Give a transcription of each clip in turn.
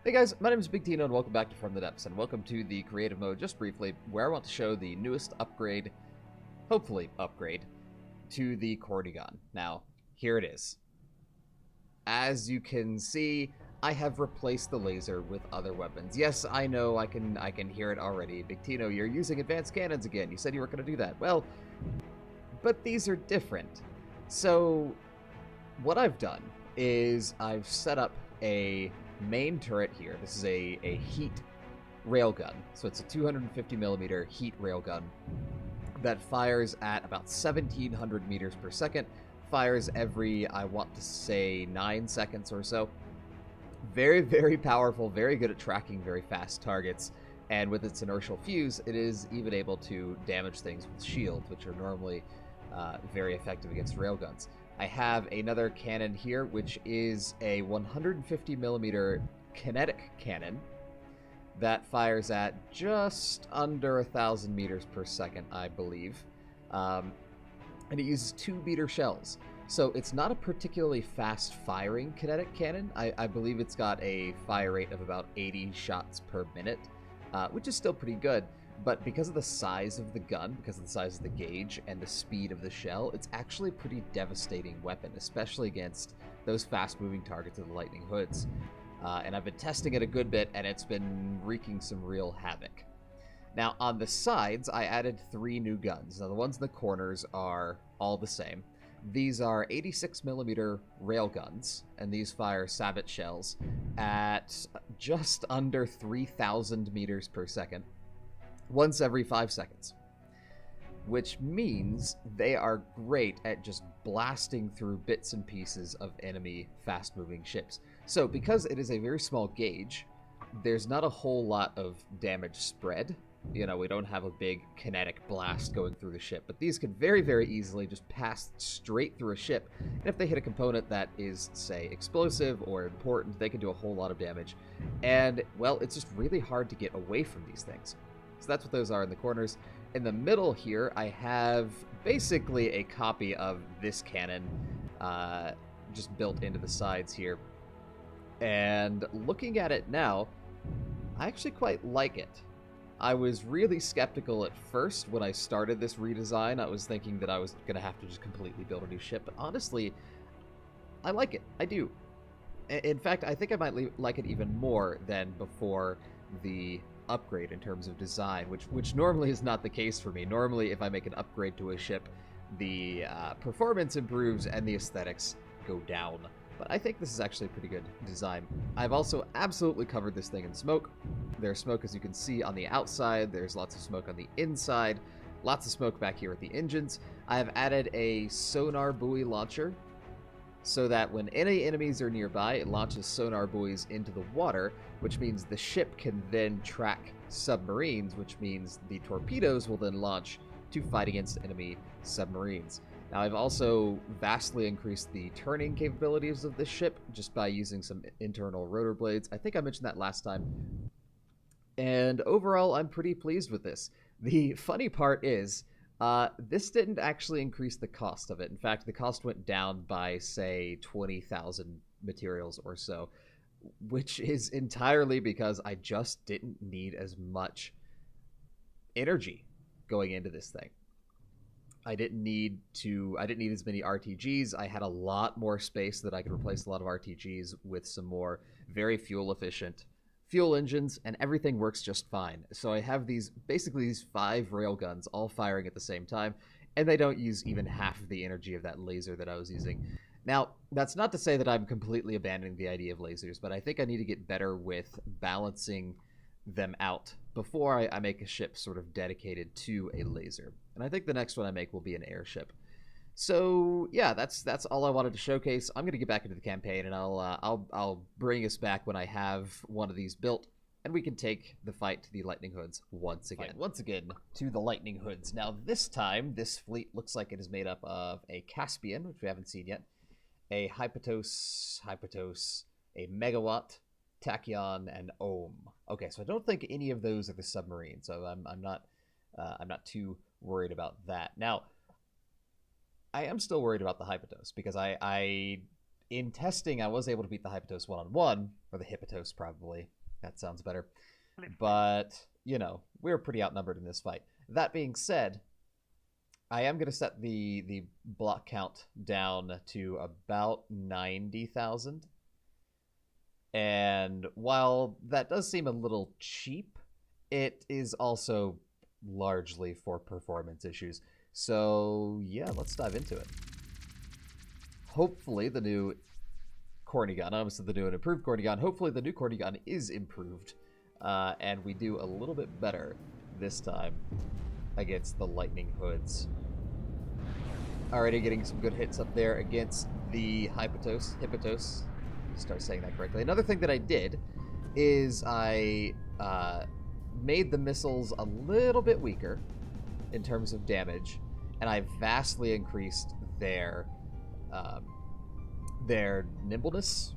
Hey guys, my name is Big Tino and welcome back to From the Depths, and welcome to the creative mode just briefly, where I want to show the newest upgrade, hopefully upgrade, to the Cornugon. Now, here it is. As you can see, I have replaced the laser with other weapons. Yes, I know, I can hear it already. Big Tino, you're using advanced cannons again. You said you weren't going to do that. Well, but these are different. So, what I've done is I've set up a main turret here. This is a heat railgun. So it's a 250 millimeter heat railgun that fires at about 1700 meters per second. Fires every, I want to say, 9 seconds or so. Very, very powerful, very good at tracking very fast targets. And with its inertial fuse, it is even able to damage things with shields, which are normally very effective against railguns. I have another cannon here, which is a 150 millimeter kinetic cannon that fires at just under 1,000 meters per second, I believe. And it uses 2-meter shells. So it's not a particularly fast-firing kinetic cannon. I believe it's got a fire rate of about 80 shots per minute, which is still pretty good. But because of the size of the gun, because of the size of the gauge, and the speed of the shell, it's actually a pretty devastating weapon, especially against those fast-moving targets of the lightning hoods. And I've been testing it a good bit, and it's been wreaking some real havoc. Now, on the sides, I added 3 new guns. Now, the ones in the corners are all the same. These are 86 millimeter rail guns, and these fire sabot shells at just under 3,000 meters per second. Once every 5 seconds, which means they are great at just blasting through bits and pieces of enemy fast-moving ships. So because it is a very small gauge, there's not a whole lot of damage spread. You know, we don't have a big kinetic blast going through the ship, but these can very, very easily just pass straight through a ship. And if they hit a component that is, say, explosive or important, they can do a whole lot of damage. And, well, it's just really hard to get away from these things. So that's what those are in the corners. In the middle here, I have basically a copy of this cannon just built into the sides here. And looking at it now, I actually quite like it. I was really skeptical at first when I started this redesign. I was thinking that I was going to have to just completely build a new ship. But honestly, I like it. I do. In fact, I think I might like it even more than before the upgrade in terms of design, which normally is not the case for me. Normally, if I make an upgrade to a ship, the performance improves and the aesthetics go down. But I think this is actually a pretty good design. I've also absolutely covered this thing in smoke. There's smoke, as you can see, on the outside. There's lots of smoke on the inside. Lots of smoke back here at the engines. I have added a sonar buoy launcher, so that when any enemies are nearby, it launches sonar buoys into the water, which means the ship can then track submarines, which means the torpedoes will then launch to fight against enemy submarines. Now, I've also vastly increased the turning capabilities of this ship just by using some internal rotor blades. I think I mentioned that last time. And overall, I'm pretty pleased with this. The funny part is, this didn't actually increase the cost of it. In fact, the cost went down by, say, 20,000 materials or so, which is entirely because I just didn't need as much energy going into this thing. I didn't need as many RTGs. I had a lot more space that I could replace a lot of RTGs with some more very fuel efficient fuel engines, and everything works just fine. So I have basically these 5 railguns all firing at the same time, and they don't use even half of the energy of that laser that I was using. Now, that's not to say that I'm completely abandoning the idea of lasers, but I think I need to get better with balancing them out before I make a ship sort of dedicated to a laser. And I think the next one I make will be an airship. So yeah, that's all I wanted to showcase. I'm gonna get back into the campaign, and I'll bring us back when I have one of these built, and we can take the fight to the lightning hoods once again. Once again to the lightning hoods. Now this time, this fleet looks like it is made up of a Caspian, which we haven't seen yet, a Hypatos, a Megawatt, Tachyon, and Ohm. Okay, so I don't think any of those are the submarines, so I'm not too worried about that. Now, I am still worried about the Hypatos, because in testing, I was able to beat the Hypatos one-on-one, Or the Hippotos, probably. That sounds better. But, you know, we're pretty outnumbered in this fight. That being said, I am going to set the block count down to about 90,000. And while that does seem a little cheap, it is also largely for performance issues. So, yeah, let's dive into it. Hopefully the new Cornugon, obviously the new and improved Cornugon, hopefully the new Cornugon is improved, and we do a little bit better this time against the Lightning Hoods. Already getting some good hits up there against the Hippotos. Start saying that correctly. Another thing that I did is I made the missiles a little bit weaker in terms of damage, and I vastly increased their nimbleness.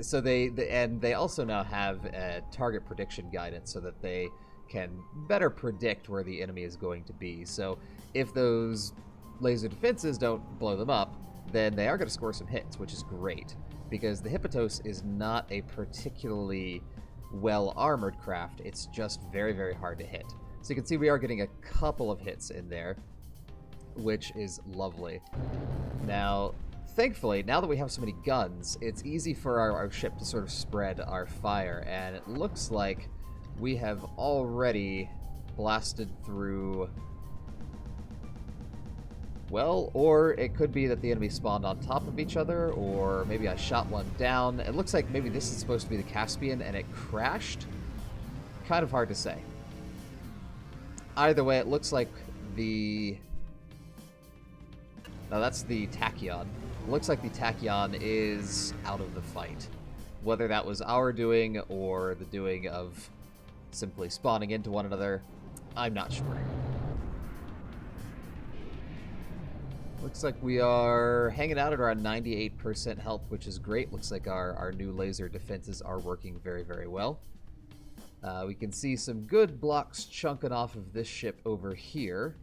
So they also now have a target prediction guidance so that they can better predict where the enemy is going to be. So if those laser defenses don't blow them up, then they are going to score some hits, which is great, because the Hippotos is not a particularly well-armored craft. It's just very, very hard to hit. So you can see we are getting a couple of hits in there, which is lovely. Now, thankfully, now that we have so many guns, it's easy for our ship to sort of spread our fire, and it looks like we have already blasted through... Well, or it could be that the enemy spawned on top of each other, or maybe I shot one down. It looks like maybe this is supposed to be the Caspian and it crashed. Kind of hard to say. Either way, it looks like the... No, that's the Tachyon. It looks like the Tachyon is out of the fight. Whether that was our doing or the doing of simply spawning into one another, I'm not sure. Looks like we are hanging out at around 98% health, which is great. Looks like our new laser defenses are working very, very well. We can see some good blocks chunking off of this ship over here.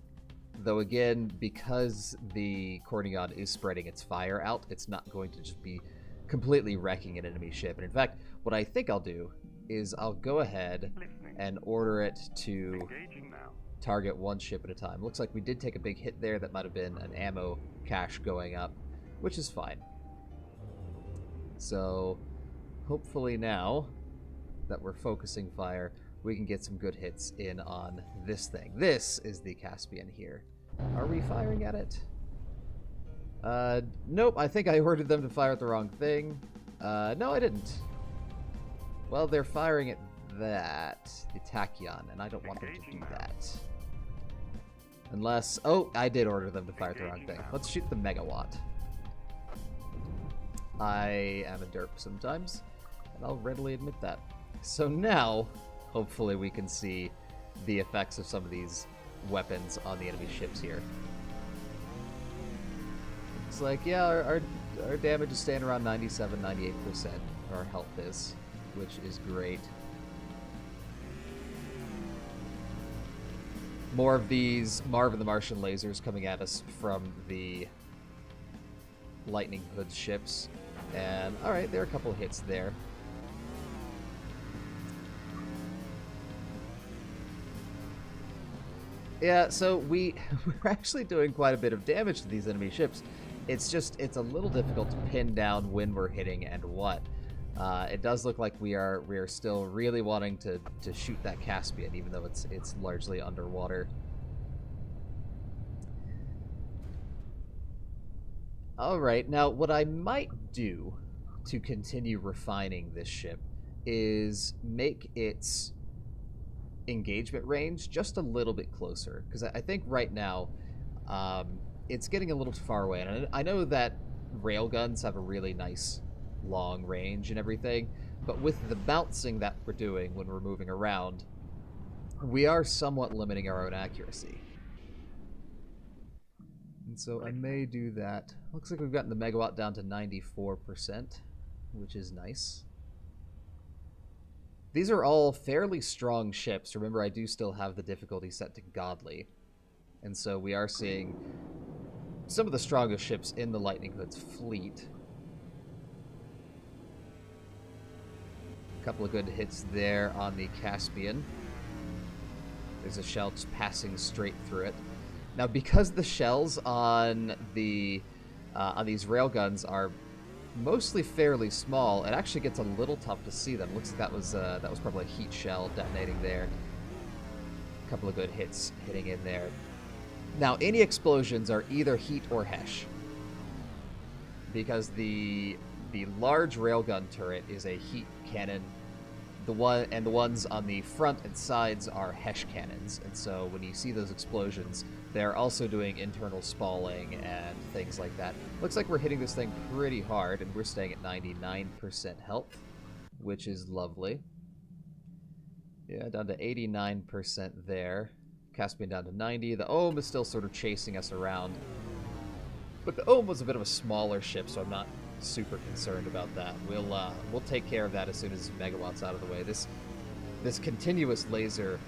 Though again, because the Cornugon is spreading its fire out, it's not going to just be completely wrecking an enemy ship. And in fact, what I think I'll do is I'll go ahead and order it to target one ship at a time. Looks like we did take a big hit there. That might have been an ammo cache going up, which is fine. So hopefully now that we're focusing fire, we can get some good hits in on this thing. This is the Caspian here. Are we firing at it? Nope, I think I ordered them to fire at the wrong thing. No, I didn't. Well, they're firing at that, the Tachyon, and I don't want them to do that. Unless... Oh, I did order them to fire at the wrong thing. Let's shoot the Megawatt. I am a derp sometimes, and I'll readily admit that. So now, hopefully we can see the effects of some of these weapons on the enemy ships here. It's like, yeah, our damage is staying around 97, 98%. Our health is, which is great. More of these Marvin the Martian lasers coming at us from the Lightning Hood ships. And, alright, there are a couple of hits there. Yeah, so we're actually doing quite a bit of damage to these enemy ships. It's just, it's a little difficult to pin down when we're hitting and what. It does look like we are still really wanting to shoot that Caspian, even though it's largely underwater. Alright, now what I might do to continue refining this ship is make its engagement range just a little bit closer, because I think right now it's getting a little too far away, and I know that railguns have a really nice long range and everything, but with the bouncing that we're doing when we're moving around, we are somewhat limiting our own accuracy. And so I may do that. Looks like we've gotten the megawatt down to 94%, which is nice. These are all fairly strong ships. Remember, I do still have the difficulty set to godly. And so we are seeing some of the strongest ships in the Lightning Hood's fleet. A couple of good hits there on the Caspian. There's a shell just passing straight through it. Now, because the shells on these railguns are mostly fairly small, it actually gets a little tough to see them. Looks like that was probably a heat shell detonating there. A couple of good hits hitting in there. Now, any explosions are either heat or HESH, because the large railgun turret is a heat cannon. The ones on the front and sides are HESH cannons, and so when you see those explosions, they're also doing internal spalling and things like that. Looks like we're hitting this thing pretty hard, and we're staying at 99% health, which is lovely. Yeah, down to 89% there. Caspian down to 90. The Ohm is still sort of chasing us around, but the Ohm was a bit of a smaller ship, so I'm not super concerned about that. We'll take care of that as soon as Megawatt's out of the way. This continuous laser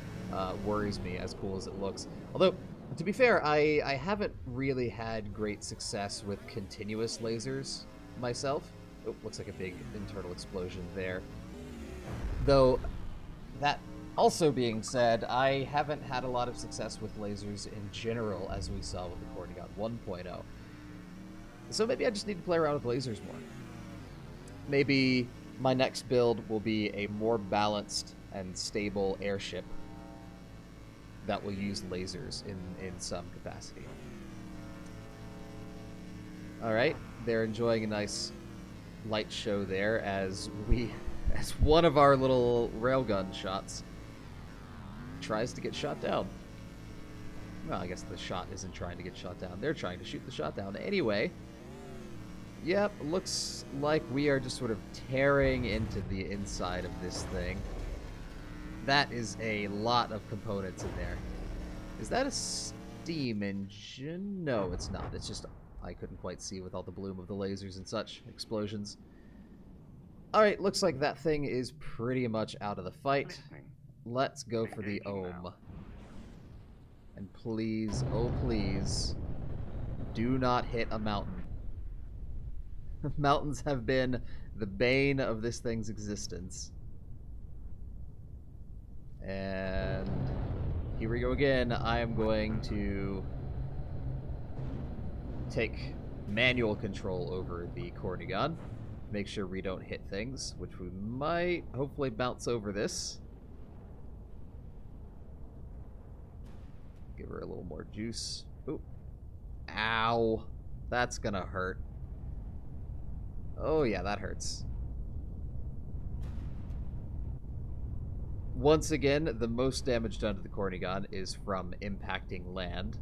worries me, as cool as it looks. Although, to be fair, I haven't really had great success with continuous lasers myself. Oh, looks like a big internal explosion there. Though, that also being said, I haven't had a lot of success with lasers in general, as we saw with the Cornugon 1.0. So maybe I just need to play around with lasers more. Maybe my next build will be a more balanced and stable airship that will use lasers in some capacity. Alright, they're enjoying a nice light show there as one of our little railgun shots tries to get shot down. Well, I guess the shot isn't trying to get shot down. They're trying to shoot the shot down. Anyway, yep, looks like we are just sort of tearing into the inside of this thing. That is a lot of components in there. Is that a steam engine? No, it's not. It's just, I couldn't quite see with all the bloom of the lasers and such explosions. Alright, looks like that thing is pretty much out of the fight. Let's go for the Ohm. And please, oh please, do not hit a mountain. Mountains have been the bane of this thing's existence. And here we go again. I am going to take manual control over the Cornugon. Make sure we don't hit things, which we might hopefully bounce over this. Give her a little more juice. Ooh. Ow. That's gonna hurt. Oh yeah, that hurts. Once again, the most damage done to the Cornugon is from impacting land.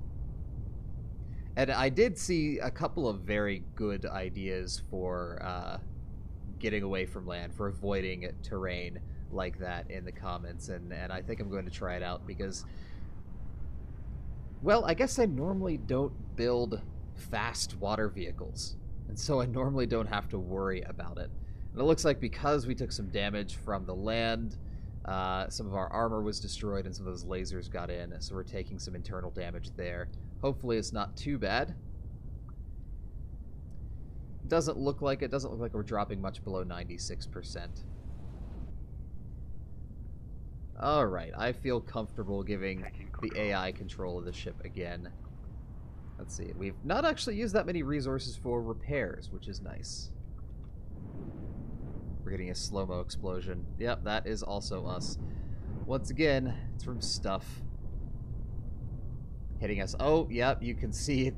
And I did see a couple of very good ideas for getting away from land, for avoiding terrain like that in the comments, and I think I'm going to try it out because, well, I guess I normally don't build fast water vehicles, and so I normally don't have to worry about it. And it looks like because we took some damage from the land, some of our armor was destroyed and some of those lasers got in, so we're taking some internal damage there. Hopefully it's not too bad. Doesn't look like it. Doesn't look like we're dropping much below 96%. Alright, I feel comfortable giving the AI control of the ship again. Let's see, we've not actually used that many resources for repairs, which is nice. We're getting a slow-mo explosion. Yep, that is also us. Once again, it's from stuff hitting us. Oh, yep, you can see it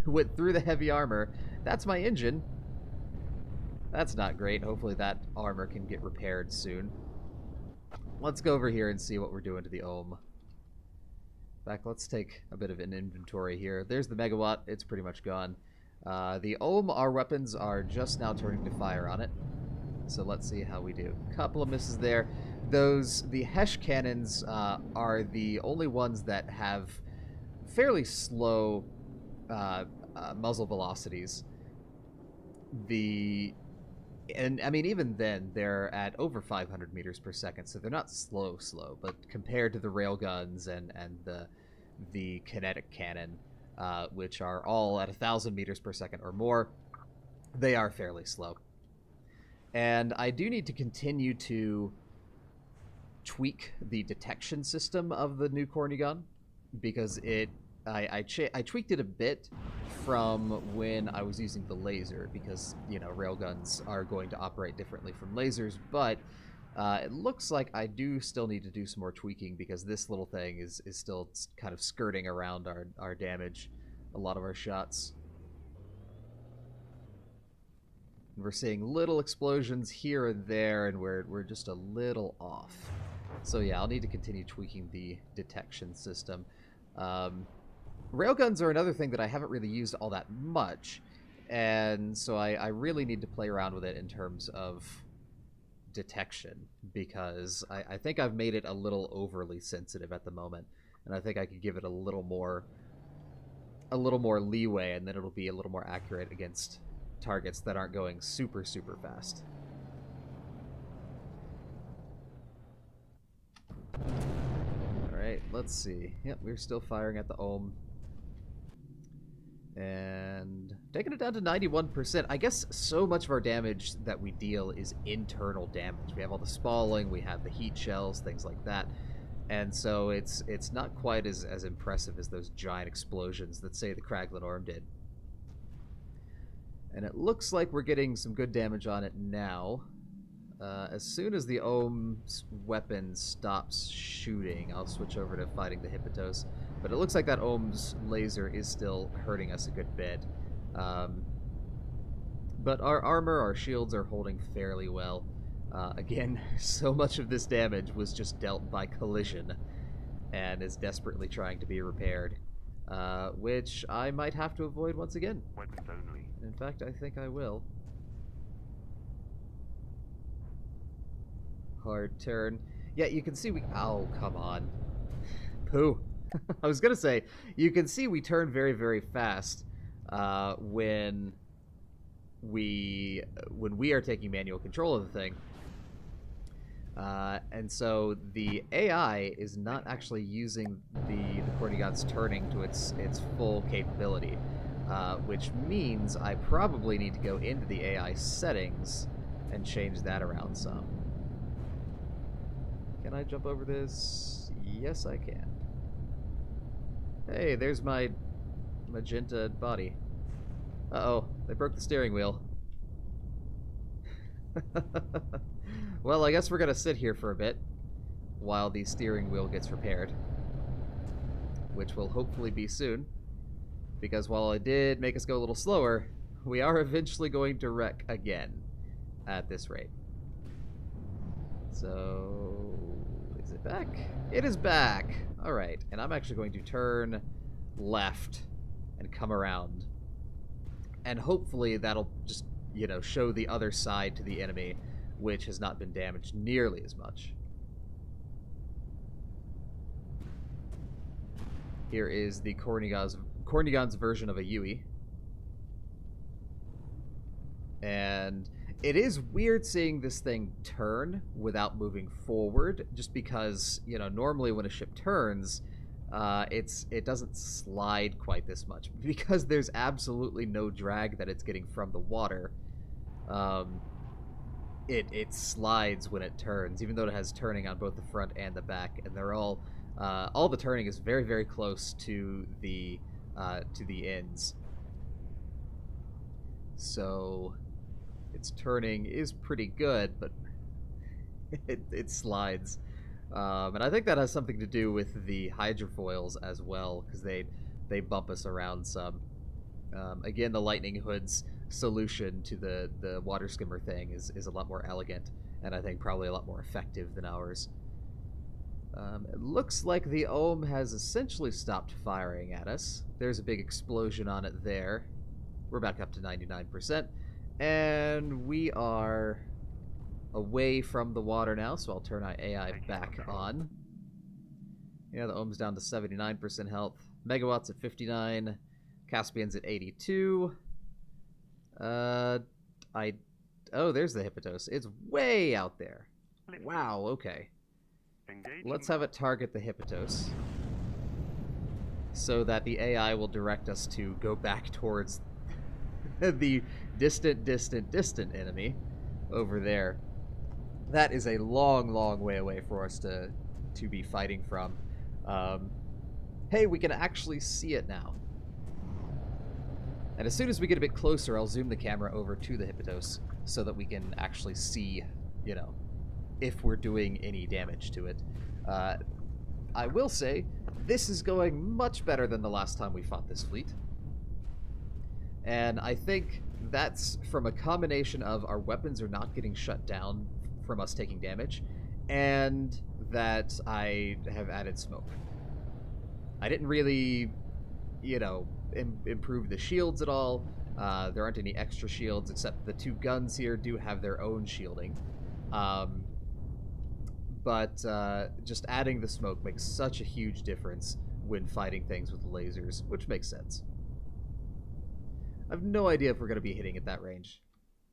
went through the heavy armor. That's my engine. That's not great. Hopefully that armor can get repaired soon. Let's go over here and see what we're doing to the Ohm. In fact, let's take a bit of an inventory here. There's the Megawatt. It's pretty much gone. The Ohm, our weapons are just now turning to fire on it. So let's see how we do. Couple of misses there. The HESH cannons are the only ones that have fairly slow muzzle velocities. And I mean, even then, they're at over 500 meters per second, so they're not slow, but compared to the railguns and the kinetic cannon, which are all at 1,000 meters per second or more, they are fairly slow. And I do need to continue to tweak the detection system of the new Cornugon, because I tweaked it a bit from when I was using the laser, because, you know, railguns are going to operate differently from lasers, but it looks like I do still need to do some more tweaking, because this little thing is still kind of skirting around our damage, a lot of our shots. We're seeing little explosions here and there, and we're just a little off. So yeah, I'll need to continue tweaking the detection system. Railguns are another thing that I haven't really used all that much, and so I really need to play around with it in terms of detection, because I think I've made it a little overly sensitive at the moment, and I think I could give it a little more leeway, and then it'll be a little more accurate against targets that aren't going super fast. Alright, let's see. Yep, we're still firing at the Ohm. And taking it down to 91%. I guess so much of our damage that we deal is internal damage. We have all the spalling, we have the heat shells, things like that. And so it's not quite as impressive as those giant explosions that, say, the Kraglin Orm did. And it looks like we're getting some good damage on it now. As soon as the Ohm's weapon stops shooting, I'll switch over to fighting the Hippotos. But it looks like that Ohm's laser is still hurting us a good bit. But our armor, our shields are holding fairly well. Again, so much of this damage was just dealt by collision and is desperately trying to be repaired. Which I might have to avoid once again. Weapons only. In fact, I think I will. Hard turn. Yeah, you can see we... Oh, come on. Pooh. I was gonna say, you can see we turn very fast when we are taking manual control of the thing. And so the AI is not actually using the Cornugon's turning to its full capability, which means I probably need to go into the AI settings and change that around some. Can I jump over this? Yes, I can. Hey, there's my magenta body. Uh-oh, they broke the steering wheel. Well, I guess we're gonna sit here for a bit while the steering wheel gets repaired, which will hopefully be soon, because while it did make us go a little slower, we are eventually going to wreck again at this rate. So, is it back? It is back! Alright, and I'm actually going to turn left and come around, and hopefully that'll just, you know, show the other side to the enemy, which has not been damaged nearly as much. Here is the Cornugon's version of a Yui. And it is weird seeing this thing turn without moving forward, just because, you know, normally when a ship turns, it doesn't slide quite this much, because there's absolutely no drag that it's getting from the water. It slides when it turns, even though it has turning on both the front and the back, and they're all the turning is very close to the ends. So its turning is pretty good, but it slides. And I think that has something to do with the hydrofoils as well, because they bump us around some. Again, the lightning hood's solution to the water skimmer thing is a lot more elegant, and I think probably a lot more effective than ours. It looks like the Ohm has essentially stopped firing at us. There's a big explosion on it there. We're back up to 99%, and we are away from the water now, so I'll turn our AI back on. Yeah, the Ohm's down to 79% health. Megawatts at 59. Caspian's at 82. Oh, there's the Hippotos. It's way out there. Wow, okay. Let's have it target the Hippotos, so that the AI will direct us to go back towards the distant enemy. over there. That is a long, long way away for us to be fighting from. Hey, we can actually see it now. And as soon as we get a bit closer, I'll zoom the camera over to the Hippotos so that we can actually see, you know, if we're doing any damage to it. I will say, this is going much better than the last time we fought this fleet. And I think that's from a combination of our weapons are not getting shut down from us taking damage, and that I have added smoke. I didn't really, you know, improve the shields at all. There aren't any extra shields, except the two guns here do have their own shielding. But just adding the smoke makes such a huge difference when fighting things with lasers, which makes sense. I have no idea if we're going to be hitting at that range,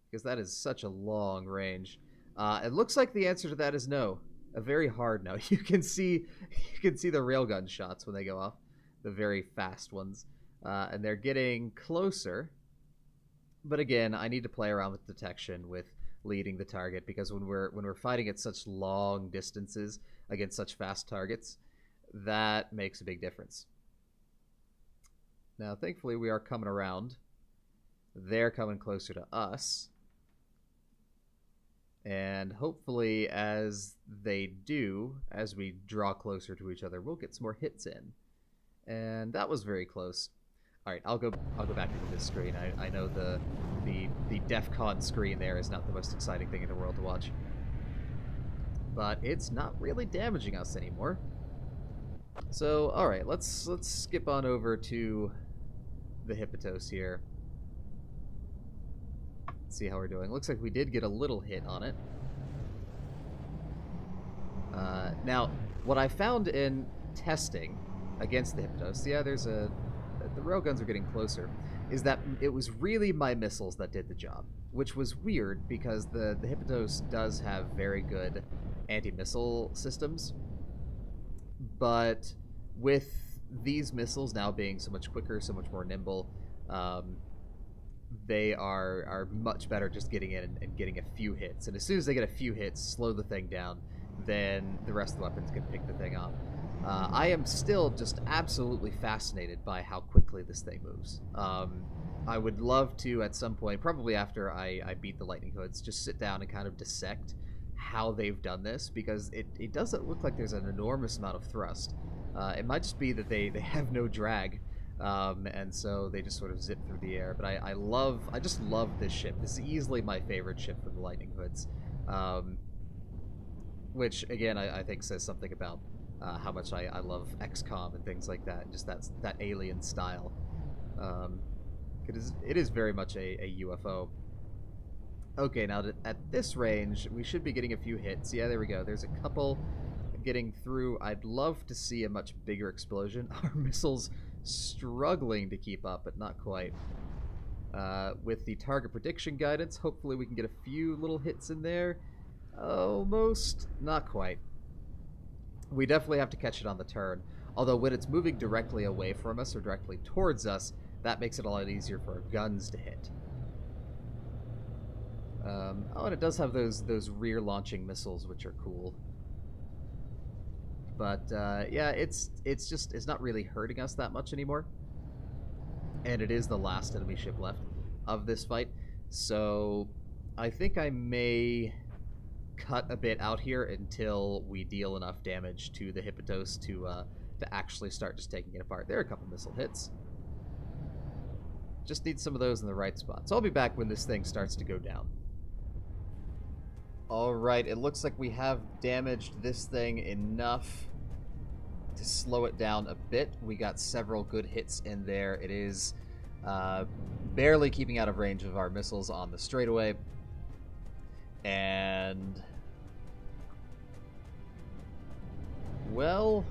because that is such a long range. It looks like the answer to that is no. A very hard no. You can see the railgun shots when they go off, the very fast ones, and they're getting closer. But again, I need to play around with detection, with leading the target, because when we're fighting at such long distances against such fast targets, that makes a big difference. Now, thankfully, we are coming around. They're coming closer to us. And hopefully, as they do, as we draw closer to each other, we'll get some more hits in. And that was very close. All right, I'll go back into this screen. I know the DEF CON screen there is not the most exciting thing in the world to watch, but it's not really damaging us anymore. So, all right, let's skip on over to the Hippotos here. Let's see how we're doing. Looks like we did get a little hit on it. Now, what I found in testing against the Hippotos, yeah, the railguns are getting closer, is that it was really my missiles that did the job, which was weird because the Hippotos does have very good anti-missile systems, but with these missiles now being so much quicker, so much more nimble, they are much better just getting in and getting a few hits. And as soon as they get a few hits, slow the thing down, then the rest of the weapons can pick the thing up. I am still just absolutely fascinated by how quickly this thing moves. I would love to, at some point, probably after I beat the Lightning Hoods, just sit down and kind of dissect how they've done this, because it doesn't look like there's an enormous amount of thrust. It might just be that they have no drag, and so they just sort of zip through the air. But I just love this ship. This is easily my favorite ship for the Lightning Hoods, which, again, I think says something about how much I love XCOM and things like that, and just that alien style. It is very much a UFO. Okay, now at this range, we should be getting a few hits. Yeah, there we go. There's a couple getting through. I'd love to see a much bigger explosion. Our missiles struggling to keep up, but not quite. With the target prediction guidance, hopefully we can get a few little hits in there. Almost. Not quite. We definitely have to catch it on the turn. Although when it's moving directly away from us or directly towards us, that makes it a lot easier for our guns to hit. Oh, and it does have those rear launching missiles, which are cool. But yeah, it's not really hurting us that much anymore. And it is the last enemy ship left of this fight. So I think I may cut a bit out here until we deal enough damage to the Hippotos to actually start just taking it apart. There are a couple missile hits. Just need some of those in the right spot. So I'll be back when this thing starts to go down. Alright, it looks like we have damaged this thing enough to slow it down a bit. We got several good hits in there. It is barely keeping out of range of our missiles on the straightaway. And well,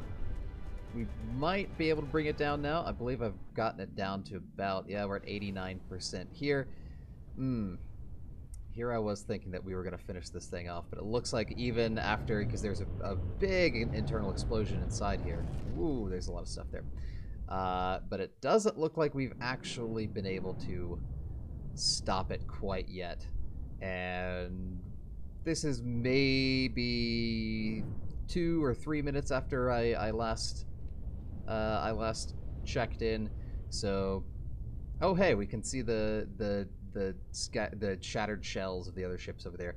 we might be able to bring it down now. I believe I've gotten it down to about, yeah, we're at 89% here. Here I was thinking that we were going to finish this thing off, but it looks like even after, because there's a big internal explosion inside here. Ooh, there's a lot of stuff there. But it doesn't look like we've actually been able to stop it quite yet. And this is maybe 2 or 3 minutes after I last checked in. So, oh hey, we can see the shattered shells of the other ships over there.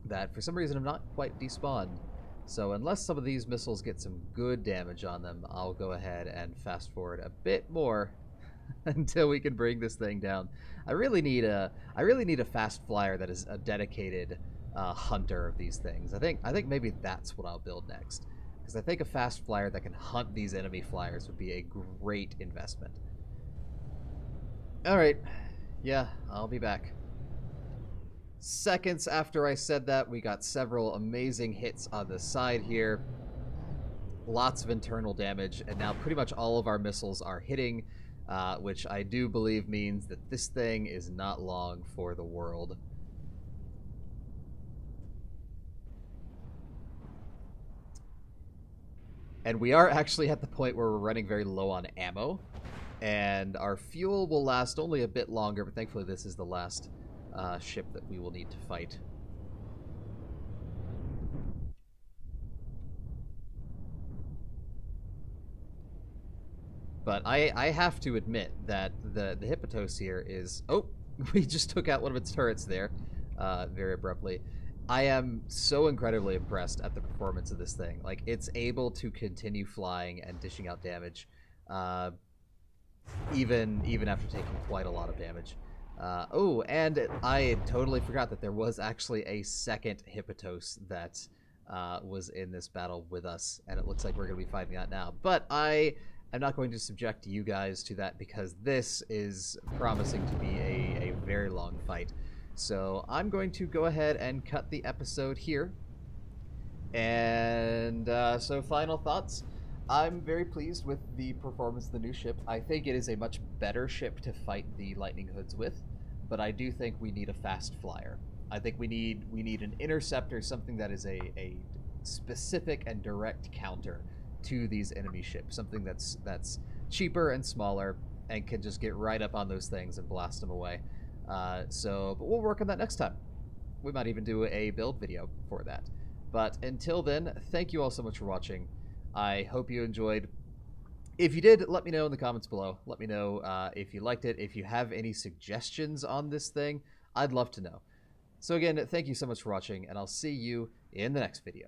That for some reason have not quite despawned. So unless some of these missiles get some good damage on them, I'll go ahead and fast forward a bit more until we can bring this thing down. I really need a fast flyer that is a dedicated hunter of these things. I think maybe that's what I'll build next, because I think a fast flyer that can hunt these enemy flyers would be a great investment. All right, yeah, I'll be back. Seconds after I said that, we got several amazing hits on the side here. Lots of internal damage, and now pretty much all of our missiles are hitting, which I do believe means that this thing is not long for the world. And we are actually at the point where we're running very low on ammo, and our fuel will last only a bit longer, but thankfully this is the last ship that we will need to fight. But I have to admit that the Hippotos here is... Oh, we just took out one of its turrets there very abruptly. I am so incredibly impressed at the performance of this thing. Like, it's able to continue flying and dishing out damage even after taking quite a lot of damage. Oh, and I totally forgot that there was actually a second Hippotos that was in this battle with us, and it looks like we're going to be fighting that now. But I'm not going to subject you guys to that, because this is promising to be a very long fight. So I'm going to go ahead and cut the episode here. And so final thoughts. I'm very pleased with the performance of the new ship. I think it is a much better ship to fight the Lightning Hoods with, but I do think we need a fast flyer. I think we need an interceptor, something that is a specific and direct counter to these enemy ships, something that's cheaper and smaller and can just get right up on those things and blast them away. But we'll work on that next time. We might even do a build video for that. But until then, thank you all so much for watching. I hope you enjoyed. If you did, let me know in the comments below. Let me know if you liked it. If you have any suggestions on this thing, I'd love to know. So again, thank you so much for watching, and I'll see you in the next video.